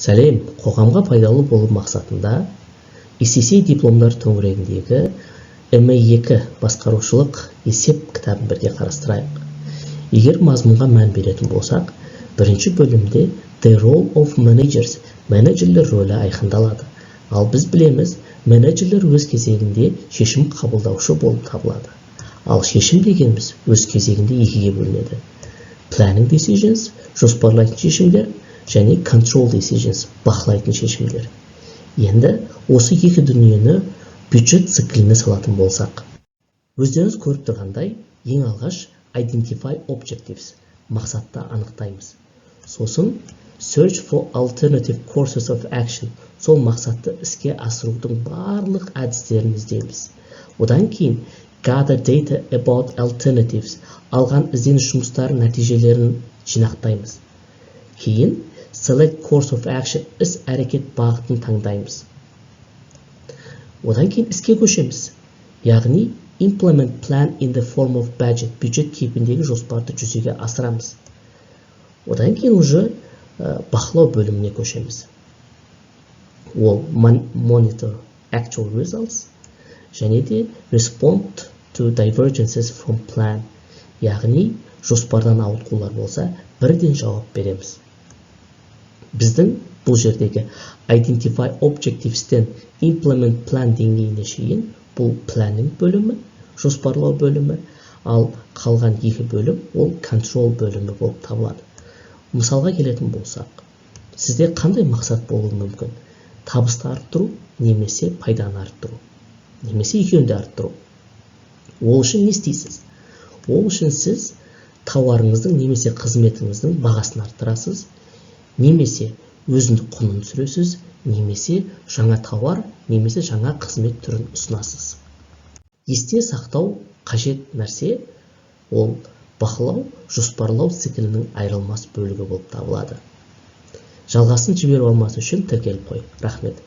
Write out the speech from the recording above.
Сәлем, қоғамға пайдалы болу мақсатында ECC дипломдар төңірегіндегі MA2 басқарушылық есеп кітабын бірге қарастырайық. Егер мазмұнға мән беретін болсақ, бірінші бөлімде The Role of Managers, менеджерлер рөлі айқындалады. Ал біз білеміз, менеджерлер өз кезегінде шешім қабылдаушы болып табылады. Ал шешім дегеніміз өз кезегінде екіге бөлінеді. Planning decisions, жоспарлайтын шешімдер, және control decisions, бақылайтын шешімдер. Енді осы екі дүниені бюджет цикліне салатын болсақ. Өздеріңіз көріп тұрғандай, ең алғаш identify objectives, мақсатты анықтаймыз. Сосын search for alternative courses of action, сол мақсатты іске асырудың барлық әдістерін іздейміз. Одан кейін gather data about alternatives, алған ізденіс жұмыстары нәтижелерін жинақтаймыз. Кейін select course of action, іс әрекет бағытын таңдаймыз. Одан кейін іске көшеміз. Яғни implement plan in the form of budget, бюджет кейпіндегі жоспарды жүзеге асырамыз. Одан кейін уже бақылау бөліміне көшеміз. Ол monitor actual results, және де respond to divergences from plan, яғни жоспардан ауытқулар болса, бірден жауап береміз. Біздің бұл жердегі identify objectives-тен implement plan деңгейіне шейін бұл planning бөлімі, жоспарлау бөлімі, ал қалған екі бөлім ол control бөлімі болып табылады. Мысалға келетін болсақ, сізде қандай мақсат болуы мүмкін? Табысты арттыру, немесе пайданы арттыру, немесе екеуін де арттыру. Ол үшін не істейсіз? Ол үшін сіз тауарыңыздың немесе қызметіңіздің бағасын арттырасыз, немесе өзіндік құнын түсіресіз, немесе жаңа тауар, немесе жаңа қызмет түрін ұсынасыз. Есте сақтау қажет нәрсе ол бақылау, жоспарлау циклінің айырылмас бөлігі болып табылады. Жалғасын жіберіп алмас үшін тіркеліп қой. Рахмет.